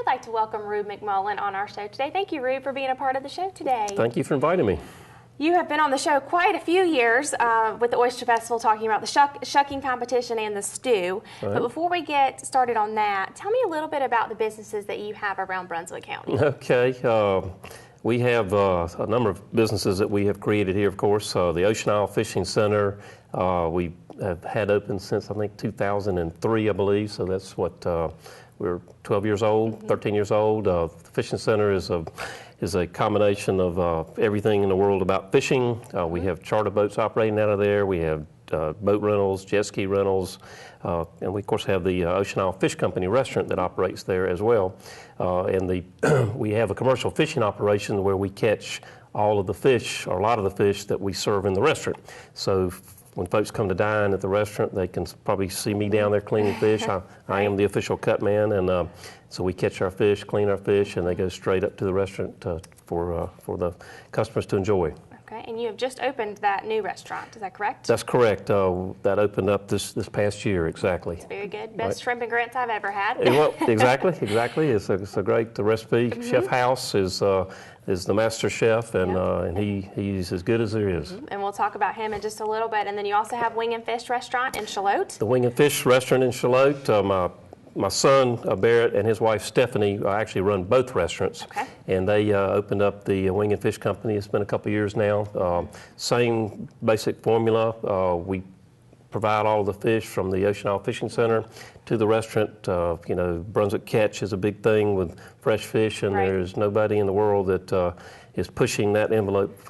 I'd like to welcome Rube McMullan on our show today. Thank you, Rube, for being a part of the show today. Thank you for inviting me. You have been on the show quite a few years with the Oyster Festival, talking about the shucking competition and the stew. Right. But before we get started on that, tell me a little bit about the businesses that you have around Brunswick County. Okay. We have a number of businesses that we have created here, of course. The Ocean Isle Fishing Center, we have had open since, I think, 2003, I believe. So that's what, we're 12 years old, 13 years old. The Fishing Center is a combination of everything in the world about fishing. We have charter boats operating out of there. We have boat rentals, jet ski rentals, and we of course have the Ocean Isle Fish Company restaurant that operates there as well. And we have a commercial fishing operation where we catch all of the fish, or a lot of the fish, that we serve in the restaurant. So when folks come to dine at the restaurant, they can probably see me down there cleaning fish. I am the official cut man, and so we catch our fish, clean our fish, and they go straight up to the restaurant for the customers to enjoy. Okay, and you have just opened that new restaurant, is that correct? That's correct. That opened up this past year, exactly. It's very good. Best shrimp and grits I've ever had. Well, exactly. It's a great recipe. Chef House is the master chef, and he's as good as there is. And we'll talk about him in just a little bit. And then you also have Wing and Fish Restaurant in Charlotte. The Wing and Fish Restaurant in Charlotte. My son, Barrett, and his wife, Stephanie, actually run both restaurants. Okay. And they opened up the Wing and Fish Company. It's been a couple of years now. Same basic formula. We provide all of the fish from the Ocean Isle Fishing Center to the restaurant. Brunswick Catch is a big thing with fresh fish, and there's nobody in the world that is pushing that envelope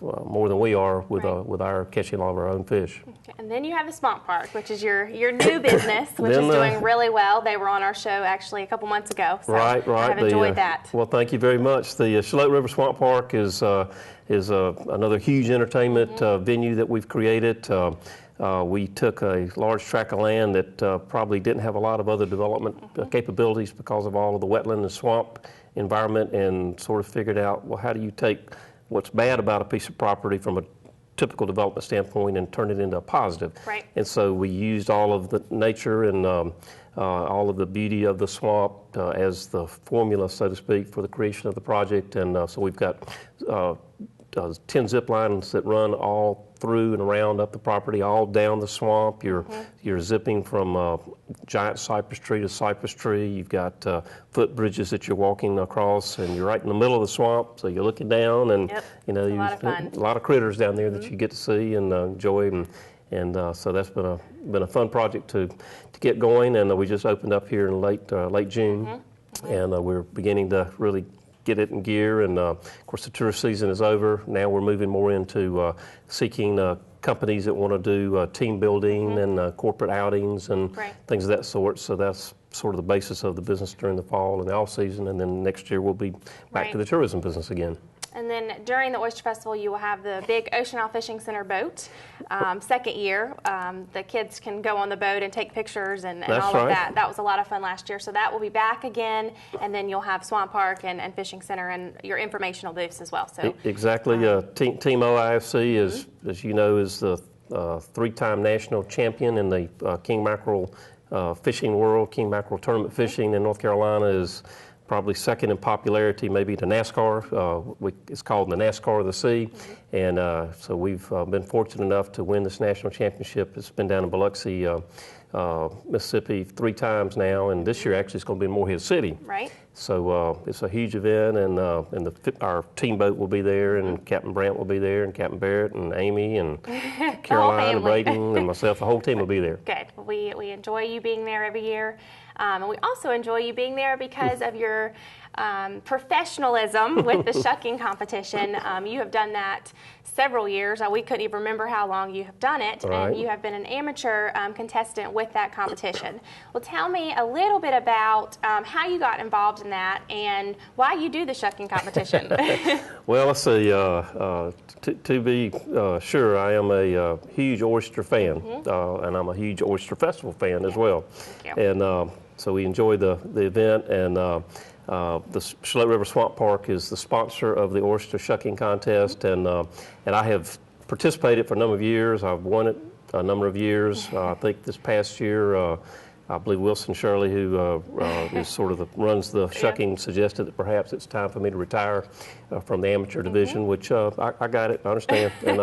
more than we are with our catching all of our own fish. Okay. And then you have the Swamp Park, which is your new business, which is doing really well. They were on our show actually a couple months ago, so right. I've enjoyed that. Well, thank you very much. The Charlotte River Swamp Park is another huge entertainment venue that we've created. We took a large tract of land that probably didn't have a lot of other development capabilities because of all of the wetland and swamp environment, and sort of figured out, well, how do you take what's bad about a piece of property from a typical development standpoint and turn it into a positive? Right. And so we used all of the nature and all of the beauty of the swamp as the formula, so to speak, for the creation of the project. And so we've got 10 zip lines that run all through and around up the property, all down the swamp. You're zipping from giant cypress tree to cypress tree. You've got footbridges that you're walking across, and you're right in the middle of the swamp, so you're looking down, and a lot of critters down there that you get to see and enjoy, and so that's been a fun project to get going. And we just opened up here in late June, and we're beginning to really get it in gear, and of course the tourist season is over. Now we're moving more into seeking companies that want to do team building and corporate outings and things of that sort. So that's sort of the basis of the business during the fall and the off season, and then next year we'll be back to the tourism business again. And then during the Oyster Festival, you will have the big Ocean Isle Fishing Center boat. Second year, the kids can go on the boat and take pictures and all of that. That was a lot of fun last year. So that will be back again, and then you'll have Swamp Park and Fishing Center and your informational booths as well. So exactly. Team OIFC, as you know, is the three-time national champion in the king mackerel fishing world. King mackerel tournament fishing in North Carolina is probably second in popularity, maybe to NASCAR. It's called the NASCAR of the Sea, and so we've been fortunate enough to win this national championship. It's been down in Biloxi, Mississippi 3 times now, and this year actually it's going to be in Morehead City. Right. So it's a huge event, and our team boat will be there, and Captain Brant will be there, and Captain Barrett, and Amy, and Caroline, and Brady, and myself. The whole team will be there. Good. We enjoy you being there every year. And we also enjoy you being there because of your professionalism with the shucking competition. You have done that several years. We couldn't even remember how long you have done it. And you have been an amateur contestant with that competition. Well, tell me a little bit about how you got involved in that and why you do the shucking competition. Well, let's see. To be sure, I am a huge oyster fan, and I'm a huge Oyster Festival fan as well. And so we enjoy the event, and the Charlotte River Swamp Park is the sponsor of the Oyster Shucking Contest, and I have participated for a number of years. I've won it a number of years. I think this past year I believe Wilson Shirley, who is sort of runs the shucking, suggested that perhaps it's time for me to retire from the amateur division, which I got it, I understand. And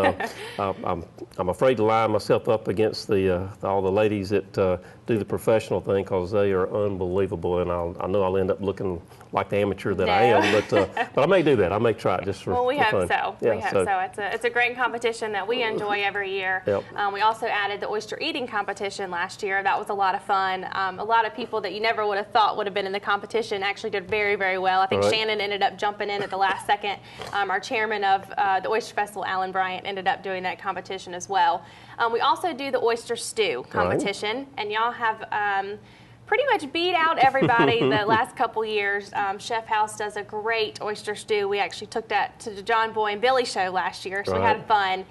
I'm afraid to line myself up against all the ladies that do the professional thing, because they are unbelievable, and I know I'll end up looking like the amateur that I am, but I may do that. I may try it just for Well, we hope fun. so. Yeah, we hope so. It's a great competition that we enjoy every year. Yep. We also added the oyster eating competition last year. That was a lot of fun. A lot of people that you never would have thought would have been in the competition actually did very, very well. I think Shannon ended up jumping in at the last second. Our chairman of the Oyster Festival, Alan Bryant, ended up doing that competition as well. We also do the oyster stew competition, and y'all have pretty much beat out everybody the last couple years. Chef House does a great oyster stew. We actually took that to the John Boy and Billy show last year, so we had fun.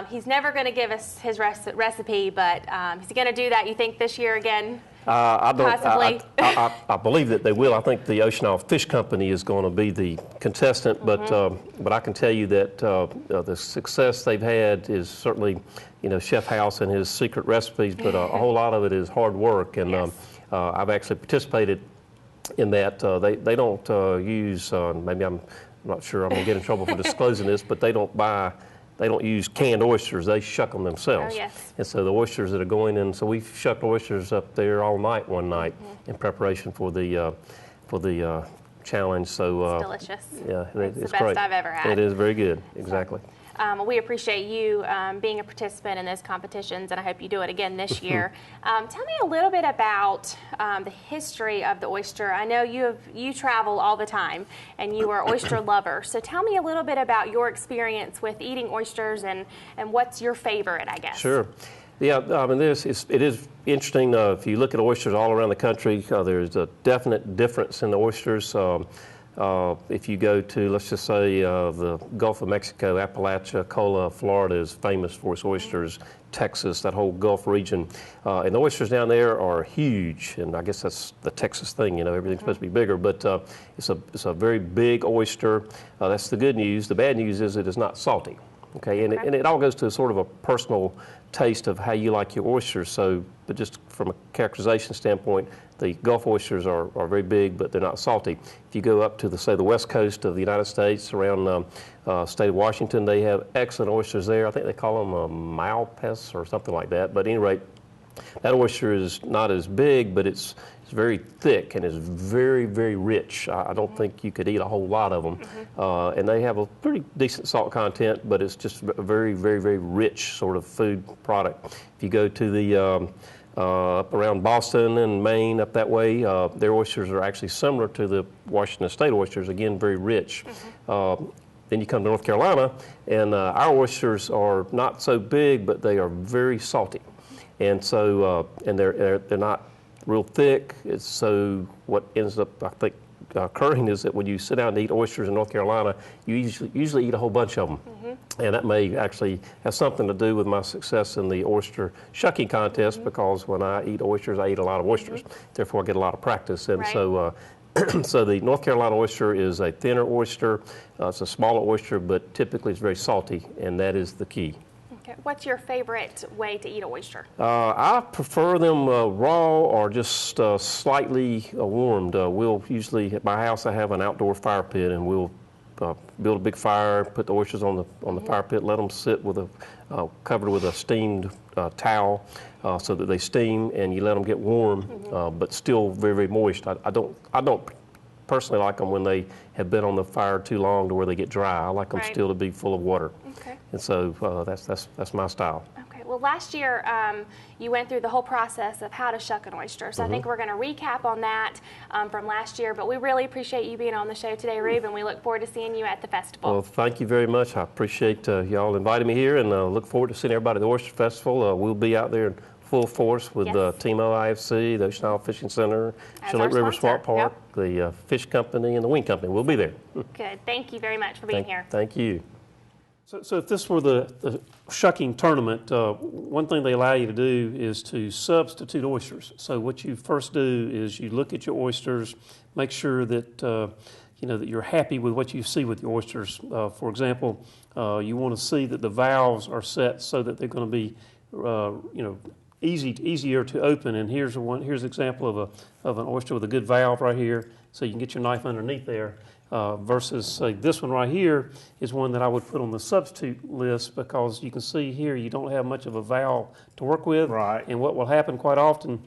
He's never going to give us his recipe, but he's going to do that, you think, this year again? I don't. Possibly. I believe that they will. I think the Ocean Isle Fish Company is going to be the contestant, but I can tell you that the success they've had is certainly, Chef House and his secret recipes, but a whole lot of it is hard work, and I've actually participated in that. They don't use. Maybe I'm not sure I'm going to get in trouble for disclosing this, but they don't use canned oysters. They shuck them themselves. Oh, yes. And so the oysters that are going in, so we shucked oysters up there all night one night in preparation for the challenge. So it's delicious. Yeah, it's the best great. I've ever had. It is very good. Exactly. We appreciate you being a participant in those competitions, and I hope you do it again this year. Tell me a little bit about the history of the oyster. I know you travel all the time, and you are oyster lover. So tell me a little bit about your experience with eating oysters, and what's your favorite, I guess. Sure. Yeah, I mean, it is interesting. If you look at oysters all around the country, there's a definite difference in the oysters. If you go to, let's just say, the Gulf of Mexico, Apalachicola, Florida is famous for its oysters. Texas, that whole Gulf region, and the oysters down there are huge. And I guess that's the Texas thing, everything's supposed to be bigger. But it's a very big oyster. That's the good news. The bad news is it is not salty. Okay, and it all goes to sort of a personal taste of how you like your oysters. So, but just from a characterization standpoint, the Gulf oysters are very big, but they're not salty. If you go up to the west coast of the United States, around state of Washington, they have excellent oysters there. I think they call them malpais or something like that. But at any rate, that oyster is not as big, but it's very thick and is very, very rich. I don't think you could eat a whole lot of them. And they have a pretty decent salt content, but it's just a very, very, very rich sort of food product. If you go to the up around Boston and Maine, up that way, their oysters are actually similar to the Washington State oysters, again, very rich. Then you come to North Carolina, and our oysters are not so big, but they are very salty. And so, and they're not real thick. So what ends up, I think, occurring is that when you sit down and eat oysters in North Carolina, you usually eat a whole bunch of them. And that may actually have something to do with my success in the oyster shucking contest, because when I eat oysters, I eat a lot of oysters. Therefore, I get a lot of practice. And so, so the North Carolina oyster is a thinner oyster. It's a smaller oyster, but typically it's very salty, and that is the key. Okay. What's your favorite way to eat an oyster? I prefer them raw or just slightly warmed. We'll usually, at my house, I have an outdoor fire pit, and we'll build a big fire, put the oysters on the fire pit, let them sit with covered with a steamed towel so that they steam, and you let them get warm, but still very, very moist. I don't personally like them when they have been on the fire too long to where they get dry. I like them still to be full of water. Okay. And so that's my style. Okay. Well, last year you went through the whole process of how to shuck an oyster. So I think we're going to recap on that from last year. But we really appreciate you being on the show today, Rube, and we look forward to seeing you at the festival. Well, thank you very much. I appreciate y'all inviting me here, and look forward to seeing everybody at the Oyster Festival. We'll be out there in full force with Team OIFC, the Ocean Isle Fishing Center, Chinook River Swamp Park, the Fish Company, and the Wing Company. We'll be there. Good. Thank you very much for being here. Thank you. So if this were the shucking tournament, one thing they allow you to do is to substitute oysters. So what you first do is you look at your oysters, make sure that that you're happy with what you see with your oysters. For example, you want to see that the valves are set so that they're going to be easier to open. And here's an example of an oyster with a good valve right here, so you can get your knife underneath there. Versus say this one right here is one that I would put on the substitute list, because you can see here you don't have much of a valve to work with. Right. And what will happen quite often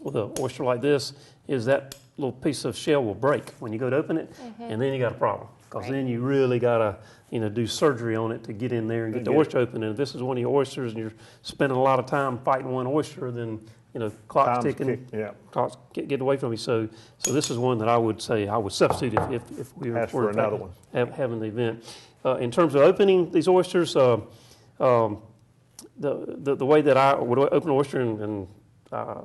with an oyster like this is that little piece of shell will break when you go to open it, and then you got a problem, because then you really got to do surgery on it to get in there and get the oyster open. And if this is one of your oysters and you're spending a lot of time fighting one oyster, then clock's ticking, clock's getting away from you. So this is one that I would say I would substitute if we were for another one having the event. In terms of opening these oysters, the way that I would open an oyster, and I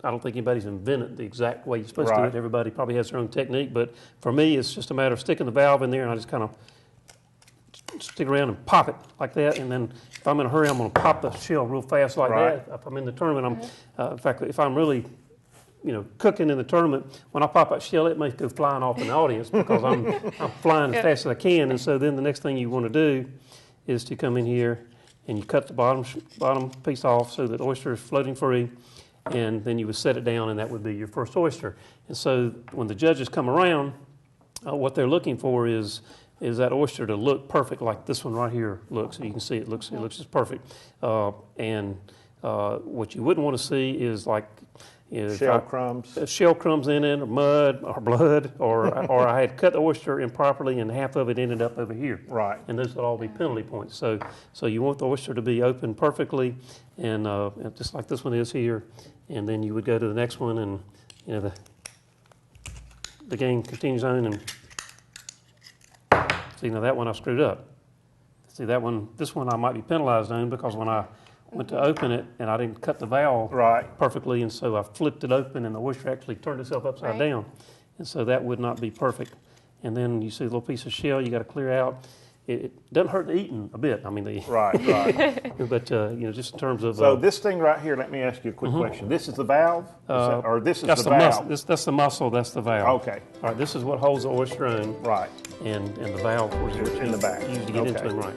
don't think anybody's invented the exact way you're supposed to do it. Everybody probably has their own technique, but for me, it's just a matter of sticking the valve in there, and I just kind of stick around and pop it like that. And then if I'm in a hurry, I'm going to pop the shell real fast like that. If I'm in the tournament, in fact, if I'm really cooking in the tournament, when I pop that shell, it may go flying off in the audience, because I'm flying as fast as I can. And so then the next thing you want to do is to come in here and you cut the bottom piece off so that the oyster is floating free, and then you would set it down, and that would be your first oyster. And so when the judges come around, what they're looking for is that oyster to look perfect, like this one right here looks. So you can see it looks just perfect. And what you wouldn't want to see is like shell crumbs in it, or mud, or blood, or I had cut the oyster improperly and half of it ended up over here. Right. And those would all be penalty points. So you want the oyster to be open perfectly, and just like this one is here. And then you would go to the next one, and the game continues on. And see, now that one I screwed up. See, this one I might be penalized on, because when I went to open it and I didn't cut the valve perfectly, and so I flipped it open and the oyster actually turned itself upside down. And so that would not be perfect. And then you see a little piece of shell you got to clear out. It doesn't hurt eating a bit. I mean, but just in terms of so this thing right here. Let me ask you a quick question. This is the valve, or this is the valve? That's the muscle. That's the valve. Okay. All right. This is what holds the oyster in. Right. And the valve was in the back. used to get into it. Right.